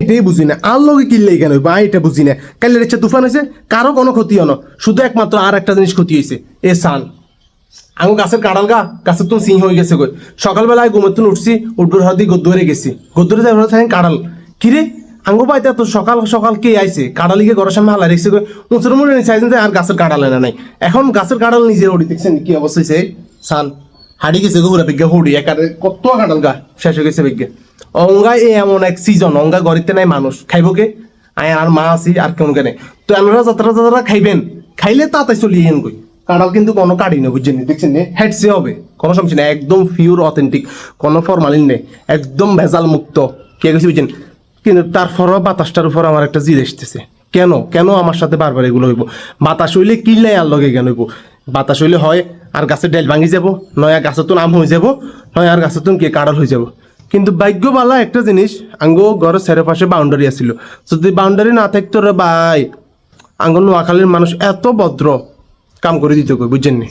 এটাই বুঝি না আর লগে কিনলে কেন বা এটা বুঝি না কালের ইচ্ছা তুফান হয়েছে কারো কোনো ক্ষতি হলো শুধু একমাত্র আর একটা জিনিস ক্ষতি হয়েছে এ সান আমি গাছের কাঁড়াল গাছের তো সিং হয়ে গেছে কই সকালবেলায় ঘুমোর উঠছি উঠোর হাত দিয়ে গদ্দুরে গেছি গদ্দুরে যাই থাকেন কাঁড়াল কিরে আঙ্গো পাইতে তো সকাল সকাল কে আইছে কাঁড়ালিকে ঘরের সামনে হালা রেখেছে উঁচুর মুড়ে নিচে আইছেন আর গাছের কাঁড়াল এনে নাই এখন গাছের কাঁড়াল নিজে উড়ি দেখছেন কি অবস্থা হয়েছে সান হাড়ি গেছে গো বিজ্ঞা হুড়ি একারে কত কাঁড়াল গা শেষ হয়ে গেছে বিজ্ঞা অঙ্গা এমন এক সিজন অঙ্গা গড়িতে নাই মানুষ খাইব কে আয় আর মা আছি আর কেমন কেন তো আপনারা যাত্রা খাইবেন খাইলে তাড়াতাড়ি চলিয়ে এন কই কাঁড়াল কিন্তু কোনো কাটি না বুঝছেন দেখছেন হেডসে হবে কোনো সমস্যা নেই একদম পিওর অথেন্টিক কোনো ফরমালিন নেই একদম ভেজাল মুক্ত কে গেছি বুঝছেন কিন্তু তারপরও বাতাসটার উপর আমার একটা জিদ এসতেছে কেন কেন আমার সাথে বারবার এগুলো হইব বাতাস হইলে কিনলে আর লগে কেন হইব বাতাস হইলে হয় আর গাছের ডেল ভাঙি যাব নয় আর গাছের তো আম হয়ে যাব নয় আর গাছের তো কে কাঁড়াল হয়ে যাব কিন্তু ভাগ্যবালা একটা জিনিস আঙ্গো ঘরের চারপাশে বাউন্ডারি আছিল যদি বাউন্ডারি না থাকতো রে ভাই আঙ্গো নোয়াখালীর মানুষ এত ভদ্র কাম করে দিত কই বুঝছেন নি